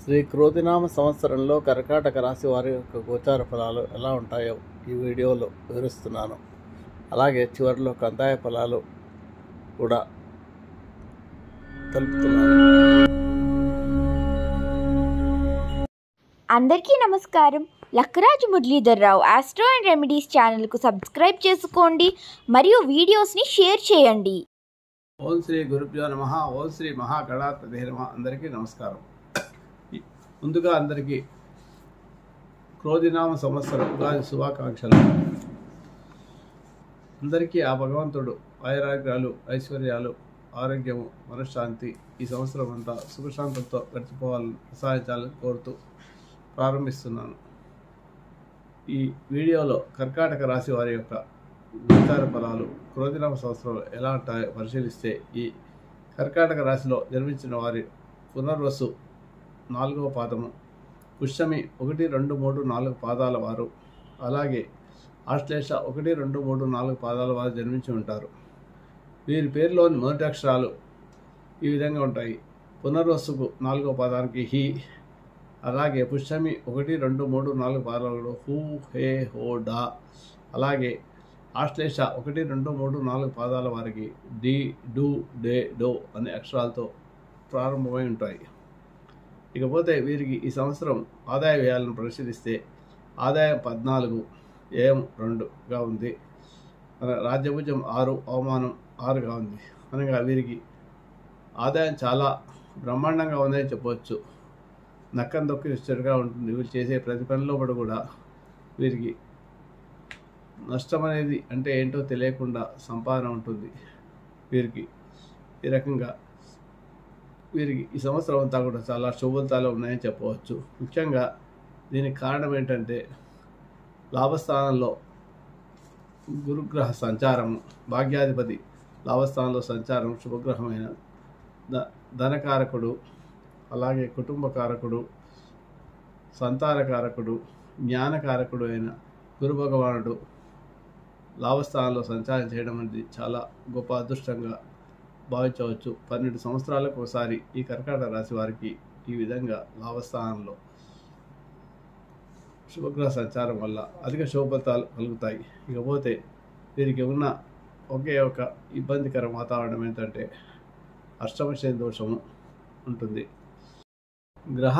శ్రీ క్రోధినామ సంవత్సరంలో కర్కాటక రాశి వారి యొక్క గోచార ఫలాలు ఎలా ఉంటాయో ఈ వీడియోలో వివరిస్తున్నాను. అలాగే చివరిలో కందాయ ఫలాలు కూడా తెలుపుతున్నాను. అందరికీ నమస్కారం. Lakkaraju Muralidhar Rao astro and remedies ఛానల్కు సబ్స్క్రైబ్ చేసుకోండి మరియు వీడియోస్ని షేర్ చేయండి. ఓం శ్రీ గురుభ్యో నమః. ఓం శ్రీ మహాగణాధిపతే నమః. అందరికీ నమస్కారం. ముందుగా అందరికీ క్రోధినామ సంవత్సరం ఉగాది శుభాకాంక్షలు. అందరికీ ఆ భగవంతుడు ఆయురాగ్యాలు, ఐశ్వర్యాలు, ఆరోగ్యము, మనశ్శాంతి ఈ సంవత్సరం అంతా సుఖశాంతంతో గడిచిపోవాలని ప్రసాదించాలని కోరుతూ ప్రారంభిస్తున్నాను. ఈ వీడియోలో కర్కాటక రాశి వారి యొక్క గోచార ఫలాలు క్రోధినామ సంవత్సరంలో ఎలా ఉంటాయో పరిశీలిస్తే, ఈ కర్కాటక రాశిలో జన్మించిన వారి పునర్వసు 4వ పాదము, పుష్యమి 1, 2, 3, 4 పాదాల వారు, అలాగే ఆశ్లేష 1, 2, 3, 4 పాదాల వారు జన్మించి ఉంటారు. వీరి పేరులోని మొదటి అక్షరాలు ఈ విధంగా ఉంటాయి. పునర్వసుకు 4వ పాదానికి హి, అలాగే పుష్యమి 1, 2, 3, 4 పాదాలు హూ, హే, హో, డా, అలాగే ఆశ్లేష 1, 2, 3, 4 పాదాల వారికి డి, డు, డే, డో అనే అక్షరాలతో ప్రారంభమై ఉంటాయి. ఇకపోతే వీరికి ఈ సంవత్సరం ఆదాయ వ్యయాలను పరిశీలిస్తే, ఆదాయం 14, వ్యయం 2గా ఉంది. రాజ్యభుజం 6, అవమానం 6గా ఉంది. అనగా వీరికి ఆదాయం చాలా బ్రహ్మాండంగా ఉందని చెప్పవచ్చు. నక్కం దొక్కినట్టుగా ఉంటుంది. వీళ్ళు చేసే ప్రతి పనిలో కూడా వీరికి నష్టం అనేది అంటే ఏంటో తెలియకుండా సంపాదన ఉంటుంది. వీరికి ఈ రకంగా వీరికి ఈ సంవత్సరం అంతా కూడా చాలా శుభఫలితాలు ఉన్నాయని చెప్పవచ్చు. ముఖ్యంగా దీనికి కారణం ఏంటంటే, లాభస్థానంలో గురుగ్రహ సంచారము, భాగ్యాధిపతి లాభస్థానంలో సంచారం శుభగ్రహమైన ధనకారకుడు, అలాగే కుటుంబకారకుడు, సంతానకారకుడు, జ్ఞానకారకుడు అయిన గురు భగవానుడు లాభస్థానంలో సంచారం చేయడం అనేది చాలా గొప్ప అదృష్టంగా భావించవచ్చు. 12 సంవత్సరాలకు ఒకసారి ఈ కర్కాటక రాశి వారికి ఈ విధంగా లాభస్థానంలో శుభగ్రహ సంచారం వల్ల అధిక శుభఫలితాలు కలుగుతాయి. ఇకపోతే వీరికి ఉన్న ఒకే ఒక ఇబ్బందికర వాతావరణం ఏంటంటే, అష్టమ శని దోషము ఉంటుంది. గ్రహ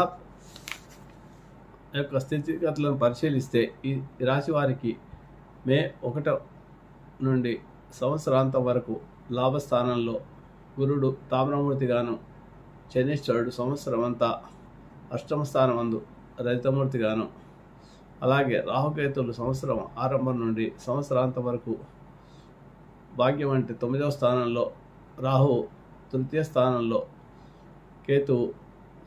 యొక్క స్థితిగతులను పరిశీలిస్తే, ఈ రాశి వారికి మే 1 నుండి సంవత్సరాంతం వరకు లాభస్థానంలో గురుడు తామ్రమూర్తిగాను, శనీశ్వరుడు సంవత్సరం అంతా అష్టమ స్థానమందు రజితమూర్తిగాను, అలాగే రాహుకేతువులు సంవత్సరం ఆరంభం నుండి సంవత్సరాంతం వరకు భాగ్యం అంటే 9వ స్థానంలో, రాహు 3వ స్థానంలో, కేతువు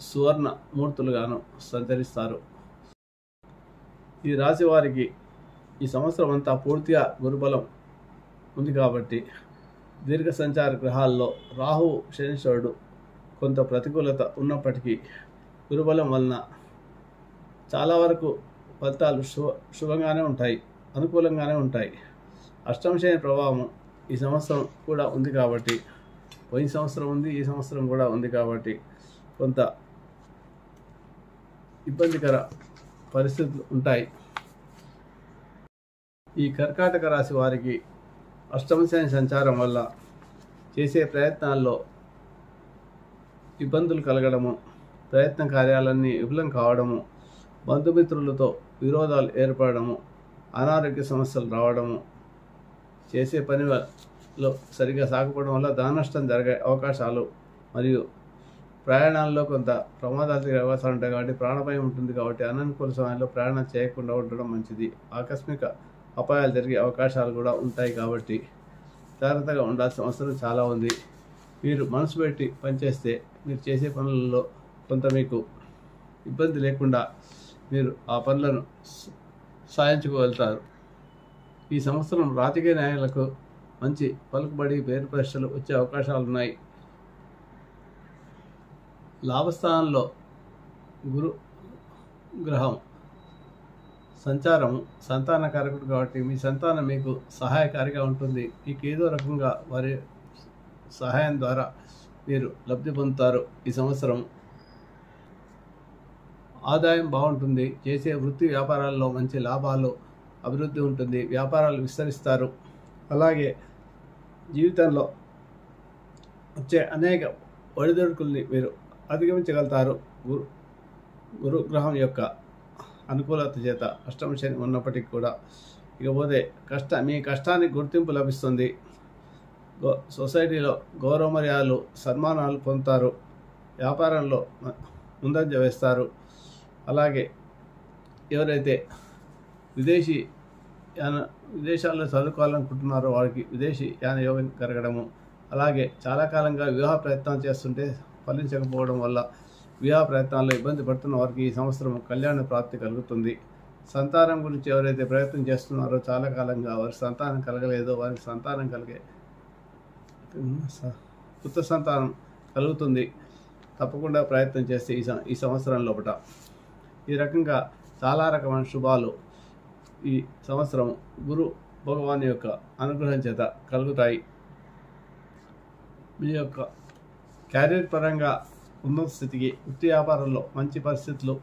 సువర్ణ మూర్తులుగాను సంచరిస్తారు. ఈ రాశి వారికి ఈ సంవత్సరం అంతా పూర్తిగా గురుబలం ఉంది కాబట్టి, దీర్ఘ సంచార గ్రహాల్లో రాహు, శనీశ్వరుడు కొంత ప్రతికూలత ఉన్నప్పటికీ గురుబలం వలన చాలా వరకు ఫలితాలు శుభంగానే ఉంటాయి, అనుకూలంగానే ఉంటాయి. అష్టమ శని ప్రభావం ఈ సంవత్సరం కూడా ఉంది కాబట్టి, పోయిన సంవత్సరం ఉంది, ఈ సంవత్సరం కూడా ఉంది కాబట్టి కొంత ఇబ్బందికర పరిస్థితులు ఉంటాయి. ఈ కర్కాటక రాశి వారికి అష్టమ శని సంచారం వల్ల చేసే ప్రయత్నాల్లో ఇబ్బందులు కలగడము, ప్రయత్న కార్యాలన్నీ విఫలం కావడము, బంధుమిత్రులతో విరోధాలు ఏర్పడము, అనారోగ్య సమస్యలు రావడము, చేసే పనిలో సరిగా సాగకపోవడం వల్ల ధన నష్టం జరిగే అవకాశాలు, మరియు ప్రయాణాల్లో కొంత ప్రమాదాలు జరిగే అవకాశాలు ఉంటాయి. కాబట్టి ప్రాణభయం ఉంటుంది. కాబట్టి అననుకూల సమయంలో ప్రయాణం చేయకుండా ఉండడం మంచిది. ఆకస్మిక అపాయాలు జరిగే అవకాశాలు కూడా ఉంటాయి. కాబట్టి జాగ్రత్తగా ఉండాల్సిన అవసరం చాలా ఉంది. మీరు మనసు పెట్టి పనిచేస్తే మీరు చేసే పనులలో కొంత మీకు ఇబ్బంది లేకుండా మీరు ఆ పనులను సాధించుకోగలుగుతారు. ఈ సంవత్సరం రాజకీయ న్యాయాలకు మంచి పలుకుబడి, పేరు ప్రతిష్టలు వచ్చే అవకాశాలు ఉన్నాయి. లాభస్థానంలో గురు గ్రహం సంచారం సంతానకారకుడు కాబట్టి మీ సంతానం మీకు సహాయకారిగా ఉంటుంది. మీకు ఏదో రకంగా వారి సహాయం ద్వారా మీరు లబ్ధి పొందుతారు. ఈ సంవత్సరం ఆదాయం బాగుంటుంది. చేసే వృత్తి వ్యాపారాల్లో మంచి లాభాలు, అభివృద్ధి ఉంటుంది. వ్యాపారాలు విస్తరిస్తారు. అలాగే జీవితంలో వచ్చే అనేక ఒడిదుడుకుల్ని మీరు అధిగమించగలుగుతారు. గురుగ్రహం యొక్క అనుకూలత చేత అష్టమ శని ఉన్నప్పటికీ కూడా. ఇకపోతే మీ కష్టానికి గుర్తింపు లభిస్తుంది. సొసైటీలో గౌరవ మర్యాదలు, సన్మానాలు పొందుతారు. వ్యాపారంలో ముందంజ వేస్తారు. అలాగే ఎవరైతే విదేశాల్లో చదువుకోవాలనుకుంటున్నారో వారికి విదేశీ యాన యోగం కలగడము, అలాగే చాలా కాలంగా వివాహ ప్రయత్నాలు చేస్తుంటే ఫలించకపోవడం వల్ల వివాహ ప్రయత్నాల్లో ఇబ్బంది పడుతున్న వారికి ఈ సంవత్సరం కళ్యాణ ప్రాప్తి కలుగుతుంది. సంతానం గురించి ఎవరైతే ప్రయత్నం చేస్తున్నారో చాలా కాలంగా వారికి సంతానం కలగలేదో వారికి సంతానం కలిగే కొత్త సంతానం కలుగుతుంది. తప్పకుండా ప్రయత్నం చేస్తే ఈ సంవత్సరం లోపల ఈ రకంగా చాలా రకమైన శుభాలు ఈ సంవత్సరం గురు భగవాన్ యొక్క అనుగ్రహం చేత కలుగుతాయి. మీ యొక్క క్యారియర్ పరంగా ఉన్నత స్థితికి, వృత్తి వ్యాపారంలో మంచి పరిస్థితులు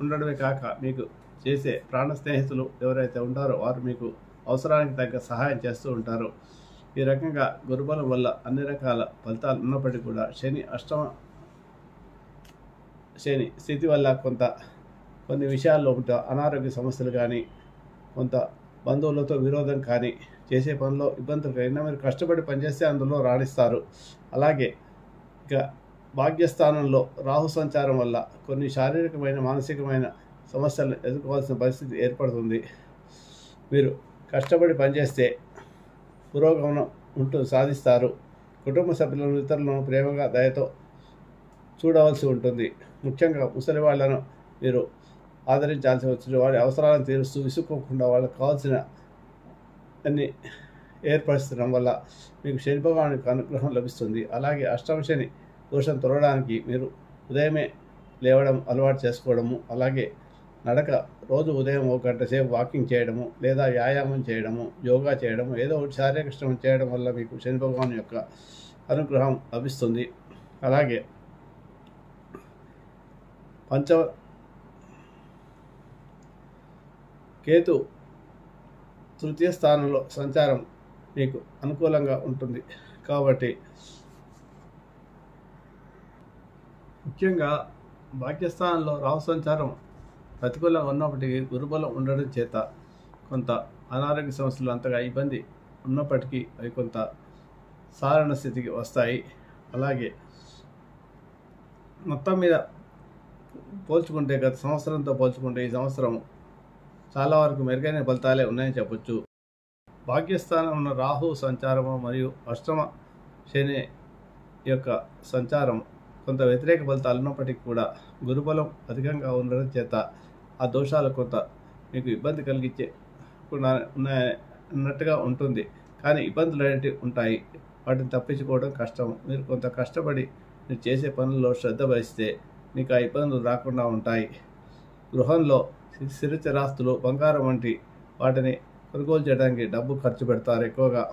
ఉండడమే కాక మీకు చేసే ప్రాణ స్నేహితులు ఎవరైతే ఉంటారో వారు మీకు అవసరానికి తగ్గ సహాయం చేస్తూ ఉంటారు. ఈ రకంగా గురుబలం వల్ల అన్ని రకాల ఫలితాలు ఉన్నప్పటికీ కూడా అష్టమ శని స్థితి వల్ల కొన్ని విషయాల్లో అనారోగ్య సమస్యలు కానీ, కొంత బంధువులతో విరోధం కానీ, చేసే పనిలో ఇబ్బందులు కానీ, మీరు కష్టపడి పనిచేస్తే అందులో రాణిస్తారు. అలాగే ఇక భాగ్యస్థానంలో రాహు సంచారం వల్ల కొన్ని శారీరకమైన, మానసికమైన సమస్యలను ఎదుర్కోవాల్సిన పరిస్థితి ఏర్పడుతుంది. మీరు కష్టపడి పనిచేస్తే పురోగమనం సాధిస్తారు. కుటుంబ సభ్యులను, ఇతరులను ప్రేమగా, దయతో చూడవలసి ఉంటుంది. ముఖ్యంగా ముసలి వాళ్ళను మీరు ఆదరించాల్సి వచ్చిన వారి అవసరాలను తీరుస్తూ విసుక్కోకుండా వాళ్ళకి కావాల్సిన అన్ని ఏర్పరచడం వల్ల మీకు శని భగవానునికి అనుగ్రహం లభిస్తుంది. అలాగే అష్టమ శని దోషం తొలగడానికి మీరు ఉదయమే లేవడం అలవాటు చేసుకోవడము, అలాగే నడక రోజు ఉదయం 1 గంట సేపు వాకింగ్ చేయడము, లేదా వ్యాయామం చేయడము, యోగా చేయడము, ఏదో ఒకటి శారీరక శ్రమం చేయడం వల్ల మీకు శని భగవాన్ యొక్క అనుగ్రహం లభిస్తుంది. అలాగే కేతు తృతీయ స్థానంలో సంచారం మీకు అనుకూలంగా ఉంటుంది. కాబట్టి ముఖ్యంగా భాగ్యస్థానంలో రాహు సంచారం ప్రతికూలంగా ఉన్నప్పటికీ గురుబలం ఉండడం చేత కొంత అనారోగ్య సమస్యలు అంతగా ఇబ్బంది ఉన్నప్పటికీ అవి కొంత సాధారణ స్థితికి వస్తాయి. అలాగే మొత్తం మీద పోల్చుకుంటే, గత సంవత్సరంతో పోల్చుకుంటే ఈ సంవత్సరం చాలా వరకు మెరుగైన ఫలితాలే ఉన్నాయని చెప్పొచ్చు. భాగ్యస్థానం ఉన్న రాహు సంచారము మరియు అష్టమ శని యొక్క సంచారం కొంత వ్యతిరేక ఫలితాలు ఉన్నప్పటికీ కూడా గురుబలం అధికంగా ఉండడం చేత ఆ దోషాలు కొంత మీకు ఇబ్బంది కలిగించే ఉన్నట్టుగా ఉంటుంది. కానీ ఇబ్బందులు అనేవి ఉంటాయి. వాటిని తప్పించుకోవడం కష్టం. మీరు కొంత కష్టపడి మీరు చేసే పనుల్లో శ్రద్ధ వహిస్తే మీకు ఆ ఇబ్బందులు రాకుండా ఉంటాయి. గృహంలో స్థిరచరాస్తులు, బంగారం వంటి వాటిని కొనుగోలు చేయడానికి డబ్బు ఖర్చు పెడతారు ఎక్కువగా.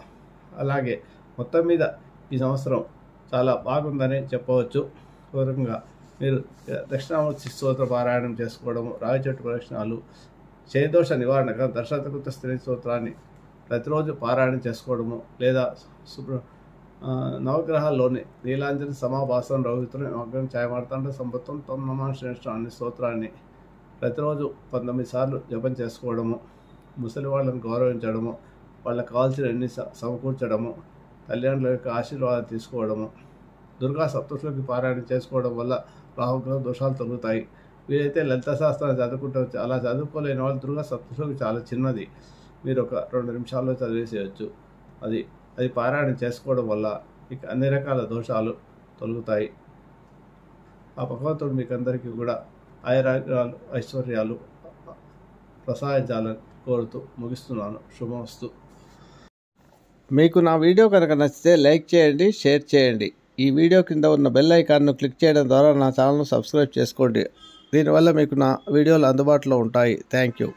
అలాగే మొత్తం మీద ఈ సంవత్సరం చాలా బాగుందని చెప్పవచ్చు. పూర్వకంగా మీరు దక్షిణామూర్తి స్తోత్ర పారాయణం చేసుకోవడము, రావి చెట్టు ప్రదక్షిణాలు, శనిదోష నివారణగా దశరథకృత స్త్రీ స్తోత్రాన్ని ప్రతిరోజు పారాయణం చేసుకోవడము, లేదా నవగ్రహాల్లోని నీలాంజన సమాభాసం రవిత్రం నవగ్రహం ఛాయమార్తాండ సంపత్తం తొమ్ నమః శ్రేష్ఠ అనే స్తోత్రాన్ని ప్రతిరోజు 19 సార్లు జపం చేసుకోవడము, ముసలి వాళ్ళని గౌరవించడము, వాళ్ళకి కావాల్సిన అన్ని సమకూర్చడము, తల్లిదండ్రుల యొక్క ఆశీర్వాదం తీసుకోవడము, దుర్గా సప్తశ్లోకి పారాయణ చేసుకోవడం వల్ల రాహుగ్రహ దోషాలు తొలుగుతాయి. వీరైతే లలిత శాస్త్రాన్ని చదువుకుంటూ అలా చదువుకోలేని వాళ్ళు దుర్గా సప్తశ్లోకి చాలా చిన్నది, మీరు ఒక 2 నిమిషాల్లో చదివేసేయచ్చు. అది పారాయణ చేసుకోవడం వల్ల ఇక అన్ని రకాల దోషాలు తొలుగుతాయి. ఆ భగవంతుడు మీకు అందరికీ కూడా ఆయురాగ్యాలు, ఐశ్వర్యాలు ప్రసాదించాలని కోరుతూ ముగిస్తున్నాను. శుభమస్తు. మీకు నా వీడియో కనుక నచ్చితే లైక్ చేయండి, షేర్ చేయండి. ఈ వీడియో కింద ఉన్న బెల్ ఐకాన్ను క్లిక్ చేయడం ద్వారా నా ఛానల్ను సబ్స్క్రైబ్ చేసుకోండి. దీనివల్ల మీకు నా వీడియోలు అందుబాటులో ఉంటాయి. Thank you.